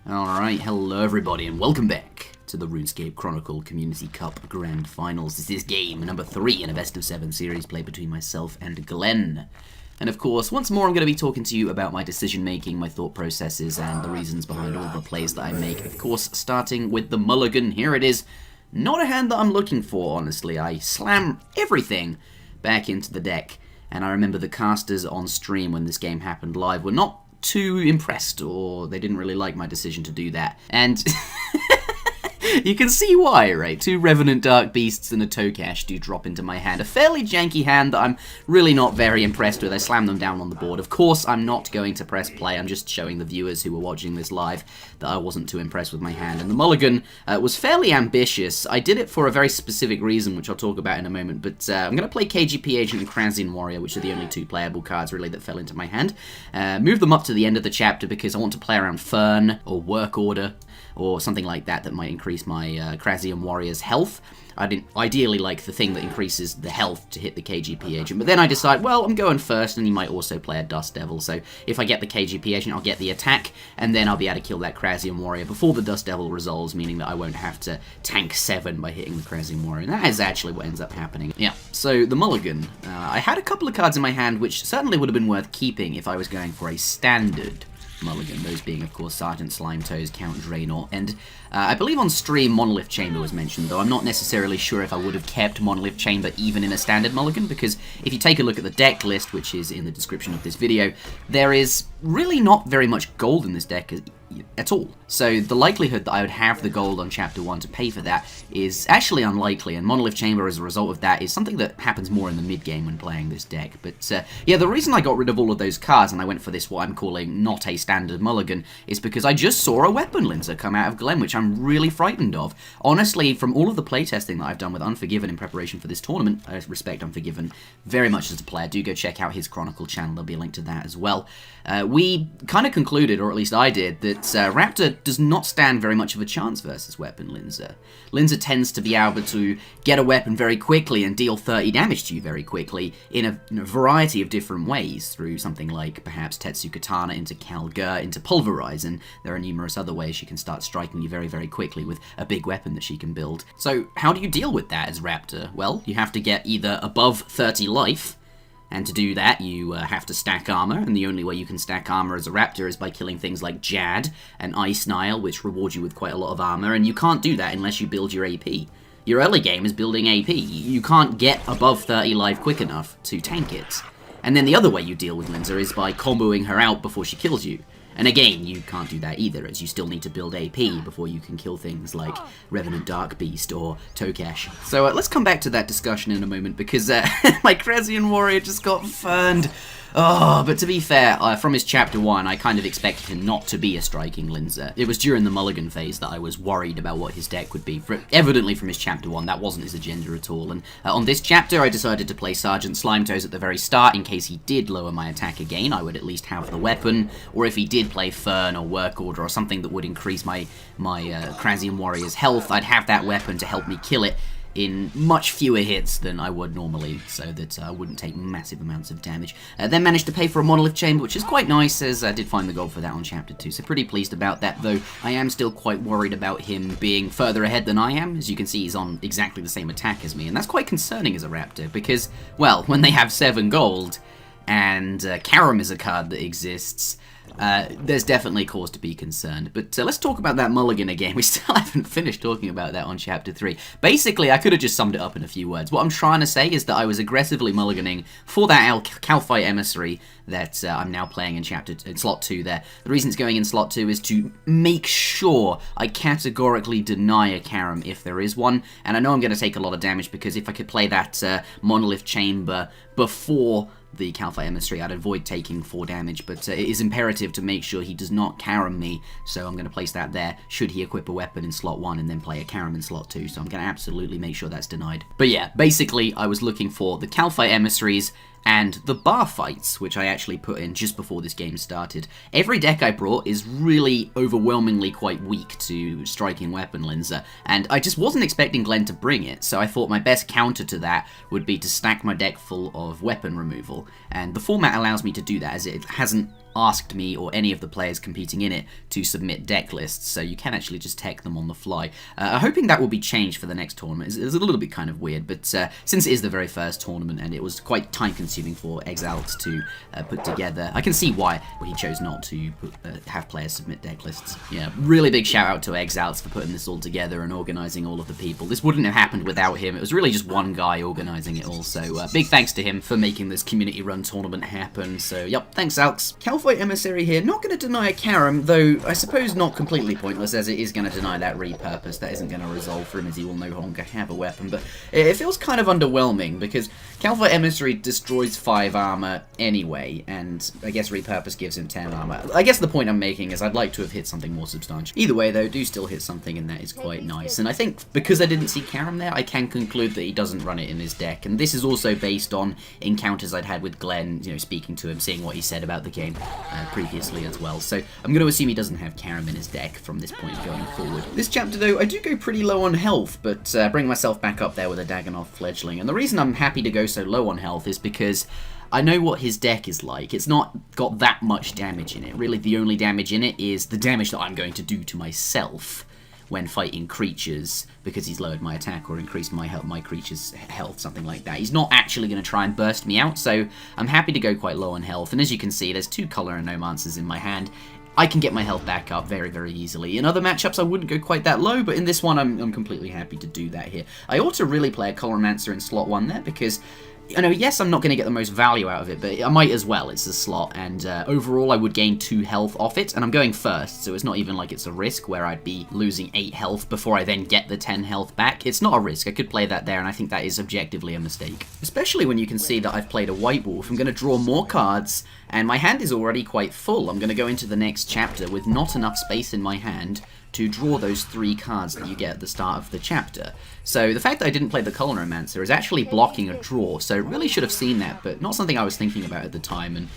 Alright, hello everybody and welcome back to the RuneScape Chronicle Community Cup Grand Finals. This is game number 3 in a best of 7 series played between myself and Glenn. And of course, once more I'm going to be talking to you about my decision making, my thought processes, and the reasons behind all the plays that I make. Of course, starting with the mulligan, here it is. Not a hand that I'm looking for, honestly. I slam everything back into the deck. And I remember the casters on stream when this game happened live were not too impressed, or they didn't really like my decision to do that. And you can see why, right? 2 Revenant Dark Beasts and a Tokash do drop into my hand. A fairly janky hand that I'm really not very impressed with. I slam them down on the board. Of course, I'm not going to press play. I'm just showing the viewers who were watching this live that I wasn't too impressed with my hand. And the mulligan was fairly ambitious. I did it for a very specific reason, which I'll talk about in a moment. But I'm going to play KGP Agent and Krasian Warrior, which are the only 2 playable cards, really, that fell into my hand. Move them up to the end of the chapter because I want to play around Fern or Work Order, or something like that that might increase my Krasian Warrior's health. I'd ideally like the thing that increases the health to hit the KGP Agent, but then I decide, well, I'm going first, and he might also play a Dust Devil, so if I get the KGP Agent, I'll get the attack, and then I'll be able to kill that Krasian Warrior before the Dust Devil resolves, meaning that I won't have to tank 7 by hitting the Krasian Warrior, and that is actually what ends up happening. Yeah, so the mulligan. I had a couple of cards in my hand which certainly would have been worth keeping if I was going for a standard mulligan, those being, of course, Sergeant Slimetoes, Count Draenor, and I believe on stream Monolith Chamber was mentioned, though I'm not necessarily sure if I would have kept Monolith Chamber even in a standard mulligan, because if you take a look at the deck list, which is in the description of this video, there is really not very much gold in this deck at all. So the likelihood that I would have the gold on Chapter 1 to pay for that is actually unlikely, and Monolith Chamber as a result of that is something that happens more in the mid-game when playing this deck. But yeah, the reason I got rid of all of those cards and I went for this, what I'm calling not a standard mulligan, is because I just saw a Weapon Linzer come out of Glen, which I'm really frightened of. Honestly, from all of the playtesting that I've done with Unforgiven in preparation for this tournament, I respect Unforgiven very much as a player. Do go check out his Chronicle channel, there'll be a link to that as well. We kind of concluded, or at least I did, that Raptor does not stand very much of a chance versus Weapon Linzer. Linzer tends to be able to get a weapon very quickly and deal 30 damage to you very quickly in a variety of different ways, through something like perhaps Tetsu Katana into Kalgur into Pulverize, and there are numerous other ways she can start striking you very, very quickly with a big weapon that she can build. So how do you deal with that as Raptor? Well, you have to get either above 30 life, and to do that, you have to stack armor, and the only way you can stack armor as a Raptor is by killing things like Jad and Ice Nile, which reward you with quite a lot of armor, and you can't do that unless you build your AP. Your early game is building AP. You can't get above 30 life quick enough to tank it. And then the other way you deal with Linzer is by comboing her out before she kills you. And again, you can't do that either, as you still need to build AP before you can kill things like Revenant Dark Beast or Tokash. So let's come back to that discussion in a moment, because my Krasian Warrior just got ferned. Oh, but to be fair, from his Chapter 1, I kind of expected him not to be a striking Linzer. It was during the mulligan phase that I was worried about what his deck would be. Evidently from his Chapter 1, that wasn't his agenda at all. And on this chapter, I decided to play Sergeant Slimetoes at the very start. In case he did lower my attack again, I would at least have the weapon. Or if he did play Fern or Work Order or something that would increase my Krasian Warrior's health, I'd have that weapon to help me kill it in much fewer hits than I would normally, so that I wouldn't take massive amounts of damage. Then managed to pay for a Monolith Chamber, which is quite nice, as I did find the gold for that on Chapter 2, so pretty pleased about that, though I am still quite worried about him being further ahead than I am. As you can see, he's on exactly the same attack as me, and that's quite concerning as a Raptor, because, well, when they have 7 gold, and Karam is a card that exists, there's definitely cause to be concerned. But let's talk about that mulligan again. We still haven't finished talking about that on Chapter 3. Basically, I could have just summed it up in a few words. What I'm trying to say is that I was aggressively mulliganing for that Kalphite Emissary that I'm now playing in Slot 2 there. The reason it's going in Slot 2 is to make sure I categorically deny a Karam if there is one. And I know I'm going to take a lot of damage, because if I could play that Monolith Chamber before the Kalphite Emissary, I'd avoid taking 4 damage, but it is imperative to make sure he does not Karam me, so I'm going to place that there, should he equip a weapon in Slot 1 and then play a Karam in Slot 2, so I'm going to absolutely make sure that's denied. But yeah, basically, I was looking for the Kalphite Emissaries and the bar fights, which I actually put in just before this game started. Every deck I brought is really overwhelmingly quite weak to striking Weapon Linzer, and I just wasn't expecting Glenn to bring it, so I thought my best counter to that would be to stack my deck full of weapon removal, and the format allows me to do that, as it hasn't asked me or any of the players competing in it to submit deck lists, so you can actually just tech them on the fly. I'm hoping that will be changed for the next tournament. It's a little bit kind of weird, but since it is the very first tournament and it was quite time-consuming for Xalch to put together, I can see why he chose not to have players submit deck lists. Yeah, really big shout-out to Xalch for putting this all together and organising all of the people. This wouldn't have happened without him. It was really just one guy organising it all, so big thanks to him for making this community-run tournament happen. So, yep, thanks, Xalch. Calphite Emissary here, not going to deny a Karam, though I suppose not completely pointless, as it is going to deny that repurpose. That isn't going to resolve for him, as he will no longer have a weapon, but it feels kind of underwhelming, because Calphite Emissary destroys 5 armor anyway, and I guess repurpose gives him 10 armor. I guess the point I'm making is I'd like to have hit something more substantial. Either way, though, do still hit something, and that is quite nice. And I think because I didn't see Karam there, I can conclude that he doesn't run it in his deck, and this is also based on encounters I'd had with Glenn, you know, speaking to him, seeing what he said about the game previously as well. So I'm going to assume he doesn't have Karam in his deck from this point going forward. This chapter, though, I do go pretty low on health, but bring myself back up there with a Dagannoth Fledgling. And the reason I'm happy to go so low on health is because I know what his deck is like. It's not got that much damage in it. Really, the only damage in it is the damage that I'm going to do to myself when fighting creatures, because he's lowered my attack or increased my creature's health, something like that. He's not actually going to try and burst me out, so I'm happy to go quite low on health. And as you can see, there's 2 Color and Nomancers in my hand. I can get my health back up very, very easily. In other matchups, I wouldn't go quite that low, but in this one, I'm completely happy to do that here. I ought to really play a Coloromancer in slot 1 there, because I know, yes, I'm not going to get the most value out of it, but I might as well. It's a slot, and overall I would gain 2 health off it, and I'm going first, so it's not even like it's a risk where I'd be losing 8 health before I then get the 10 health back. It's not a risk. I could play that there, and I think that is objectively a mistake. Especially when you can see that I've played a White Wolf. I'm going to draw more cards, and my hand is already quite full. I'm going to go into the next chapter with not enough space in my hand to draw those 3 cards that you get at the start of the chapter. So the fact that I didn't play the Coloromancer is actually blocking a draw, so really should have seen that, but not something I was thinking about at the time. And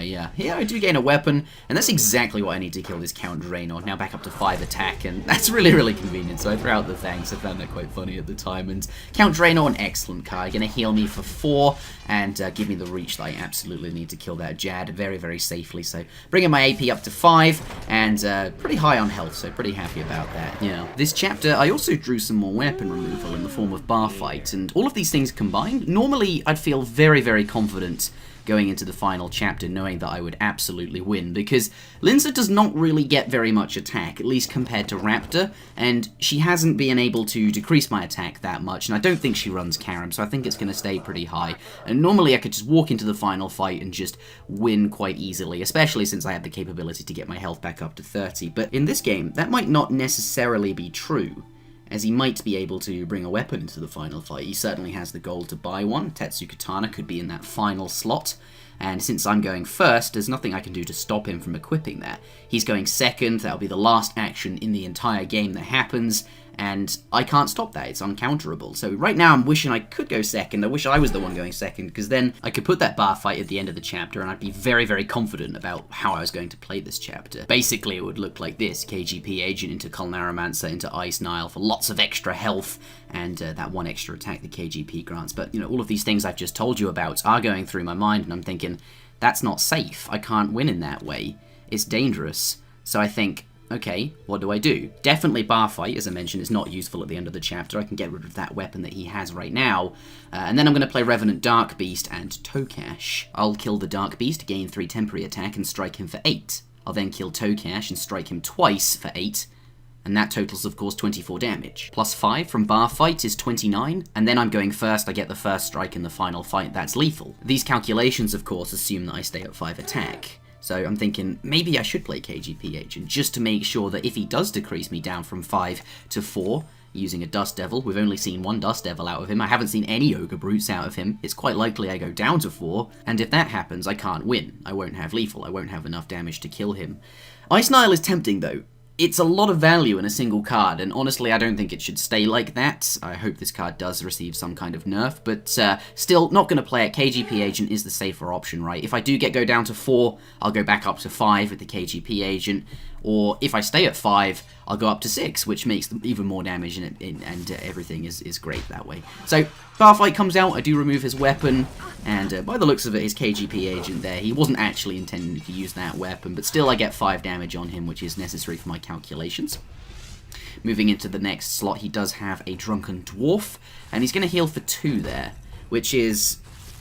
yeah, here I do gain a weapon, and that's exactly what I need to kill this Count Draenor. Now back up to 5 attack, and that's really convenient, so I throw out the thanks. I found that quite funny at the time. And Count Draenor, an excellent card, going to heal me for 4, and give me the reach that I absolutely need to kill that Jad very safely. So bringing my AP up to 5, and pretty high on health, so pretty happy about that. Yeah. This chapter, I also drew some more weapon removal in the form of Bar Fight, and all of these things combined, normally I'd feel very confident going into the final chapter, knowing that I would absolutely win, because Linza does not really get very much attack, at least compared to Raptor, and she hasn't been able to decrease my attack that much, and I don't think she runs Karam, so I think it's going to stay pretty high. And normally I could just walk into the final fight and just win quite easily, especially since I have the capability to get my health back up to 30, but in this game, that might not necessarily be true, as he might be able to bring a weapon into the final fight. He certainly has the gold to buy one. Tetsu Katana could be in that final slot, and since I'm going first, there's nothing I can do to stop him from equipping that. He's going second, that'll be the last action in the entire game that happens, and I can't stop that. It's uncounterable. So right now I'm wishing I could go second. I wish I was the one going second, because then I could put that bar fight at the end of the chapter and I'd be very confident about how I was going to play this chapter. Basically it would look like this: KGP Agent into Colnaromancer into Ice Nile for lots of extra health and that 1 extra attack the KGP grants. But you know, all of these things I've just told you about are going through my mind, and I'm thinking, that's not safe. I can't win in that way. It's dangerous. So I think, okay, what do I do? Definitely Bar Fight, as I mentioned, is not useful at the end of the chapter. I can get rid of that weapon that he has right now. And then I'm going to play Revenant Dark Beast and Tokash. I'll kill the Dark Beast, gain 3 temporary attack, and strike him for 8. I'll then kill Tokash and strike him twice for 8. And that totals, of course, 24 damage. Plus 5 from Bar Fight is 29, and then I'm going first, I get the first strike in the final fight, that's lethal. These calculations, of course, assume that I stay at 5 attack. So I'm thinking, maybe I should play KGP Agent, just to make sure that if he does decrease me down from 5 to 4, using a Dust Devil, we've only seen 1 Dust Devil out of him, I haven't seen any Ogre Brutes out of him, it's quite likely I go down to 4, and if that happens, I can't win. I won't have lethal, I won't have enough damage to kill him. Ice Nile is tempting though. It's a lot of value in a single card, and honestly I don't think it should stay like that. I hope this card does receive some kind of nerf, but still, not going to play it. KGP Agent is the safer option, right? If I do go down to 4, I'll go back up to 5 with the KGP Agent. or if I stay at 5, I'll go up to 6, which makes even more damage, and everything is great that way. So, Barfight comes out, I do remove his weapon, and by the looks of it, his KGP agent there, he wasn't actually intending to use that weapon, but still I get 5 damage on him, which is necessary for my calculations. Moving into the next slot, he does have a Drunken Dwarf, and he's going to heal for 2 there, which is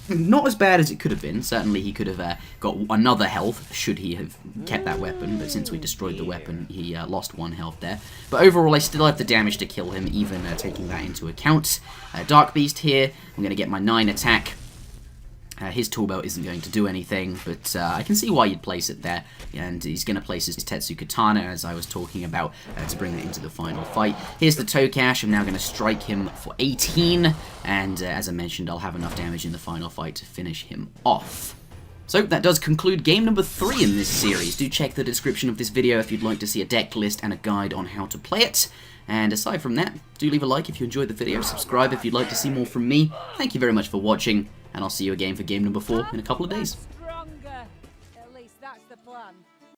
not as bad as it could have been. Certainly he could have got another health should he have kept that weapon, but since we destroyed the weapon, he lost 1 health there. But overall, I still have the damage to kill him, even taking that into account. Dark Beast here, I'm going to get my 9 attack. His tool belt isn't going to do anything, but I can see why you'd place it there, and he's going to place his Tetsu Katana, as I was talking about, to bring it into the final fight. Here's the Tokash. I'm now going to strike him for 18, and as I mentioned, I'll have enough damage in the final fight to finish him off. So that does conclude game number 3 in this series. Do check the description of this video if you'd like to see a deck list and a guide on how to play it. And aside from that, do leave a like if you enjoyed the video, subscribe if you'd like to see more from me. Thank you very much for watching, and I'll see you again for game number 4 in a couple of days.